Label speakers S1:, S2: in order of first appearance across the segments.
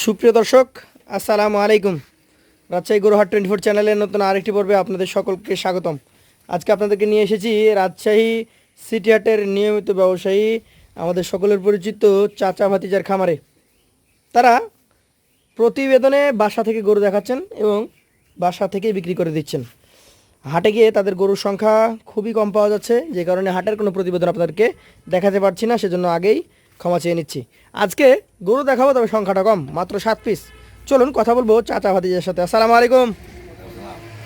S1: সুপ্রিয় দর্শক, আসসালামু আলাইকুম। রাজশাহী গরুহাট 24 চ্যানেলের নতুন আরেকটি পর্বে আপনাদের সকলকে স্বাগতম। আজকে আপনাদেরকে নিয়ে এসেছি রাজশাহী সিটি হাটের নিয়মিত ব্যবসায়ী, আমাদের সকলের পরিচিত চাচা ভাতিজার খামারে। তারা প্রতিবেদনে বাসা থেকে গরু দেখাচ্ছেন এবং বাসা থেকেই বিক্রি করে দিচ্ছেন। হাটে গিয়ে তাদের গরুর সংখ্যা খুবই কম পাওয়া যাচ্ছে, যে কারণে হাটের কোনো প্রতিবেদন আপনাদেরকে দেখাতে পারছি না, সেজন্য আগেই ক্ষমা চেয়ে নিচ্ছি। আজকে গরু দেখাবো, তবে সংখ্যাটা কম, মাত্র 7 পিস। চলুন কথা বলবো চাচা ভাতিজার সাথে। আসসালামু আলাইকুম,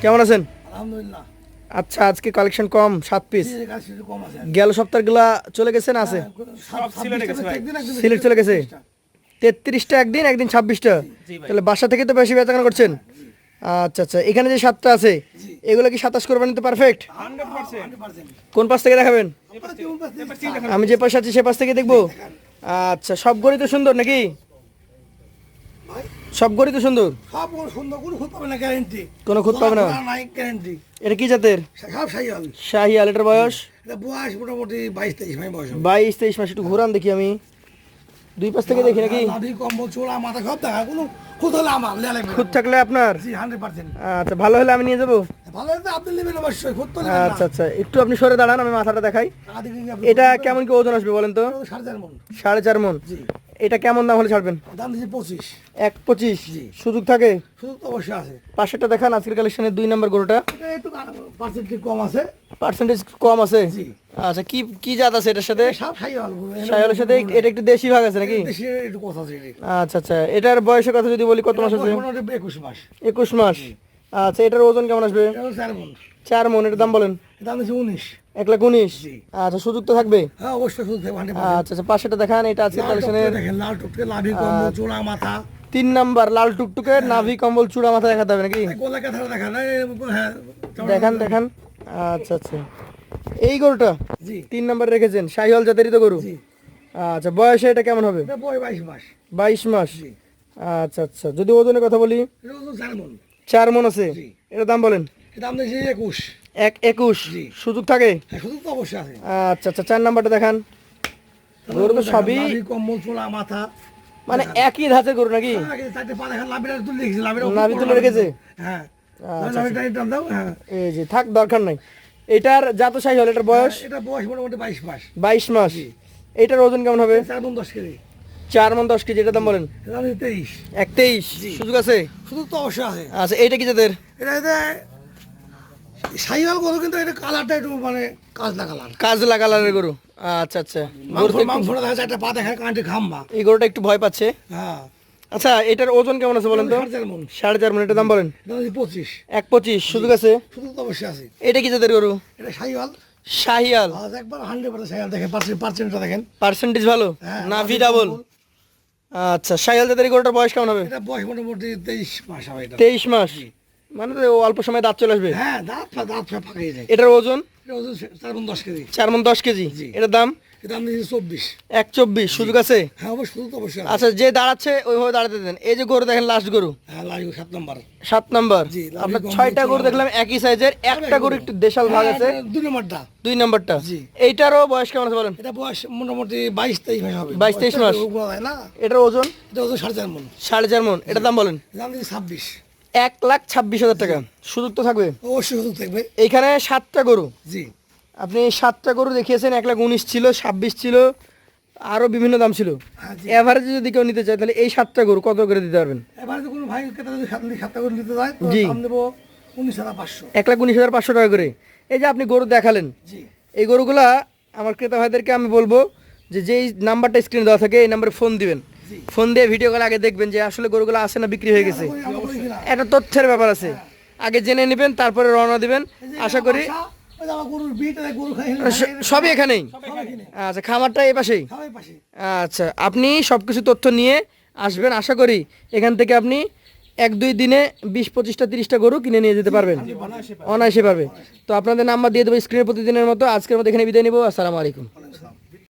S1: কেমন আছেন?
S2: আলহামদুলিল্লাহ।
S1: আচ্ছা, আজকে কালেকশন কম, 7 পিস।
S2: কম আছে।
S1: গেল সপ্তাহগুলা চলে গেছে না আছে? সিলেট চলে গেছে। 33টা একদিন, একদিন 26টা। তাহলে বাসা থেকে তো বেশি বেচাকেনা করছেন। আচ্ছা আচ্ছা, এখানে যে 7টা আছে এগুলো কি 27 কোরবানি তো পারফেক্ট? কোন পাশ থেকে দেখাবেন? আমি যে পাশে আছি সে পাশ থেকে দেখবো। আচ্ছা, সব গরু তো সুন্দর নাকি? সব গরু তো সুন্দর,
S2: সব সুন্দর, কোনো খুঁত পাবে না, গ্যারেন্টি।
S1: কোনো খুঁত পাবে না?
S2: নাই, গ্যারেন্টি।
S1: এটা কি জাতের?
S2: সব শাহিওয়াল।
S1: শাহিয়াল। এটার বয়স?
S2: এটা বয়স মোটামুটি 22-23 মাস বয়স।
S1: 22-23 মাস। একটু ঘোরান দেখি, আমি দুই পাশ থেকে দেখি নাকি।
S2: লাঠি, কম্বল, চোলা, মাথা সব দেখা, কোনো খুঁত হলে আমার লেলে
S1: খুঁত থাকলে আপনার?
S2: জি, 100%।
S1: আচ্ছা, ভালো হলে আমি নিয়ে যাবো।
S2: ভালো হলে তো আপনি নেবেন অবশ্যই, খুঁত তো নেবেন না।
S1: আচ্ছা আচ্ছা, একটু আপনি সরে দাঁড়ান, আমি মাথাটা দেখাই। এটা কেমন কি ওজন আসবে বলেন তো?
S2: 4.5 মণ।
S1: 4.5 মণ।
S2: জি।
S1: এটা কেমন দাম হলে ছাড়বেন?
S2: দাম দিয়েছি 25।
S1: 1.25।
S2: জি।
S1: সুযোগ থাকে?
S2: সুযোগ তো অবশ্যই আছে।
S1: পাশেরটা দেখান, আজকের কালেকশনের 2 নম্বর গরুটা।
S2: এটা একটু পার্সেন্টেজ কম আছে।
S1: পার্সেন্টেজ কম আছে?
S2: জি।
S1: আচ্ছা, কি কি জাত আছে এটার সাথে?
S2: সব শাহিওয়াল।
S1: শাহিওয়ালের সাথে এটা একটু দেশি ভাগ আছে নাকি?
S2: দেশি একটু কথা আছে এটা।
S1: আচ্ছা আচ্ছা, এটার বয়সের কথা যদি বলি, কত মাস আছে?
S2: 21 মাস।
S1: 21 মাস। আচ্ছা, এটার ওজন কেমন আসবে?
S2: এটা 4 মণ।
S1: 4 মণ। এটার দাম বলেন?
S2: দাম দিয়েছি 19।
S1: 1,19,000।
S2: জি।
S1: আচ্ছা, সুযোগ তো থাকবে?
S2: হ্যাঁ, অবশ্যই সুযোগ থাকবে 100%।
S1: আচ্ছা আচ্ছা, পাশেটা দেখান। এটা আজকের কালেকশনের
S2: দেখেন, লাল টুকটুকে, লাভি কম্বল, চোলা মাথা।
S1: 3 নাম্বার, লাল টুকটুকে, নাভি কম্বল, চূড়া মাথা দেখাতে হবে নাকি?
S2: গলা কাঁথা দেখা না? হ্যাঁ,
S1: দেখান দেখান। আচ্ছা আচ্ছা, এই গরুটা
S2: জি
S1: 3 নাম্বার রেখেছেন, শাহিওয়াল জাতেরই তো গরু।
S2: জি।
S1: আচ্ছা, বয়সে এটা কেমন হবে?
S2: এটা বয়স 22 মাস।
S1: 22 মাস।
S2: জি।
S1: আচ্ছা আচ্ছা, যদি ওজনের কথা বলি,
S2: এটা ওজন 4 মণ।
S1: 4 মণ আছে।
S2: জি।
S1: এটার দাম বলেন?
S2: এটা দাম দিয়েছি 21।
S1: 1,21,000।
S2: জি।
S1: সুযোগ থাকে?
S2: হ্যাঁ, সুযোগ তো অবশ্যই আছে।
S1: আচ্ছা আচ্ছা, 4 নাম্বারটা দেখান। গরু তো সবই
S2: লাভি কম্বল, চোলা মাথা।
S1: মানে একই ধাঁচের গরু নাকি?
S2: চারটে পা দেখেন, লাভিটা তুলে রেখেছি।
S1: নাভি তুলে রেখেছে?
S2: হ্যাঁ।
S1: আচ্ছা,
S2: লাভিটা এটা দাও। হ্যাঁ।
S1: এই যে থাক, দরকার নাই। এটার জাত শাহিওয়াল, এটার বয়স
S2: এটা বয়স মোটামুটি 22 মাস।
S1: 22 মাস। এটার ওজন কেমন হবে?
S2: 4 মণ 10 কেজি।
S1: 4 মণ 10 কেজি। এটার দাম বলেন?
S2: এটা দাম দিয়েছি 23।
S1: 1,23,000।
S2: জি।
S1: সুযোগ আছে?
S2: সুযোগ তো অবশ্যই আছে।
S1: আচ্ছা, এইটা কি জাতের?
S2: এটা শাহিওয়াল গরু, কিন্তু এটা কালারটা একটু মানে কাজলা কালার।
S1: কাজলা কালারের গরু। আচ্ছা আচ্ছা, গরুটা একটু-
S2: মাংসটা দেখা যায়, একটা পা দেখা, কানটি খাম্বা।
S1: এই গরুটা একটু ভয় পাচ্ছে।
S2: হ্যাঁ।
S1: আচ্ছা, এটার ওজন কেমন আছে বলেন তো?
S2: 4.5 মণ।
S1: 4.5 মণ। এটার দাম বলেন?
S2: এটা হচ্ছে 25।
S1: 1,25,000। সুযোগ আছে?
S2: সুযোগ তো অবশ্যই আছে।
S1: এটা কি জাতের গরু?
S2: এটা শাহিওয়াল।
S1: শাহিয়াল।
S2: আজ একবার 100% শাহিওয়াল। দেখেন পার্সেন্টটা দেখেন।
S1: পার্সেন্টেজ ভালো?
S2: হ্যাঁ,
S1: নাভি ডাবল। আচ্ছা, শাহিয়াল জাতের এই গরুটার বয়স কেমন হবে?
S2: এটা বয়স মোটামুটি 23 মাস হবে এটা।
S1: 23 মাস। মানে তো অল্প সময় দাঁত চলে আসবে।
S2: হ্যাঁ, দাঁত ফাঁকাই যায়।
S1: এটার ওজন?
S2: এটা ওজন 4 মণ 10 কেজি।
S1: 4 মণ 10 কেজি।
S2: জি।
S1: এটার দাম?
S2: এটা দাম দিয়েছি 24।
S1: 1,24,000। সুযোগ আছে?
S2: হ্যাঁ, অবশ্যই সুযোগ তো অবশ্যই আছে।
S1: আচ্ছা, যে দাঁড়াচ্ছে ওইভাবে দাঁড়াতে দেন। এই যে গরু দেখেন, লাস্ট গরু
S2: হ্যাঁ, লাগবে 7 নম্বর।
S1: 7 নাম্বার।
S2: জি, লাভি
S1: আপনার
S2: কম্বল,
S1: 6টা গরু
S2: চোলা
S1: দেখলাম একই সাইজের, একটা গরু একটু দেশাল ভাগ আছে।
S2: 2 নম্বরটা।
S1: 2 নাম্বারটা।
S2: জি।
S1: এইটারও বয়স কেমন আছে বলেন?
S2: এটা বয়স মোটামুটি 22-23 মাস হবে।
S1: 22-23 মাস।
S2: বলা যায় না।
S1: এটার ওজন?
S2: এটা ওজন 4.5 মণ।
S1: 4.5 মণ। এটার দাম বলেন?
S2: দাম দিয়েছি 26।
S1: 1,26,000 টাকা। সুযোগ তো থাকবে?
S2: অবশ্যই সুযোগ থাকবে।
S1: এইখানে 7টা গরু,
S2: জি।
S1: আপনি 7টা গরু দেখিয়েছেন। 1,19,000 ছিল, 26 ছিল, আরো বিভিন্ন দাম ছিল।
S2: হ্যাঁ, জি।
S1: এভারেজে যদি কেউ নিতে চায় তাহলে এই 7টা গরু কত করে দিতে পারবেন?
S2: এবার যদি কোনো ভাই ক্রেতা যদি সাতটা করে নিতে যায়, তো
S1: জি।
S2: দাম দেবো 19,500।
S1: 1,19,500 টাকা করে। এই যে আপনি গরু দেখালেন,
S2: জি।
S1: এই গরুগুলা আমার ক্রেতা ভাইদেরকে আমি বলবো যে যেই নাম্বারটা স্ক্রিনে দেওয়া থাকে এই নাম্বারে ফোন দিবেন।
S2: জি।
S1: ফোন দিয়ে ভিডিও কল আগে দেখবেন যে আসলে গরুগুলো আছে না বিক্রি হয়ে গেছে।
S2: আমরা বলি কিনা?
S1: একটা তথ্যের ব্যাপার আছে, আগে জেনে নেবেন, তারপরে রওনা দিবেন।
S2: এই যে
S1: আশা করি
S2: বাসা, ওই যে আমার গরুর বিট, এই গরু খাই
S1: সবই এখানেই।
S2: সবাই কিনে।
S1: আচ্ছা, খামারটা এই পাশেই।
S2: সবাই পাশে।
S1: আচ্ছা, আপনি সব কিছু তথ্য নিয়ে আসবেন। আশা করি এখান থেকে আপনি 1-2 দিনে 20-25টা 30টা গরু কিনে নিয়ে যেতে পারবেন, অনায়াসে পারবে। তো আপনাদের নাম্বার দিয়ে দেবো স্ক্রিনের প্রতিদিনের মতো। আজকের মতো এখানে বিদায় নিব। আসসালামু আলাইকুম।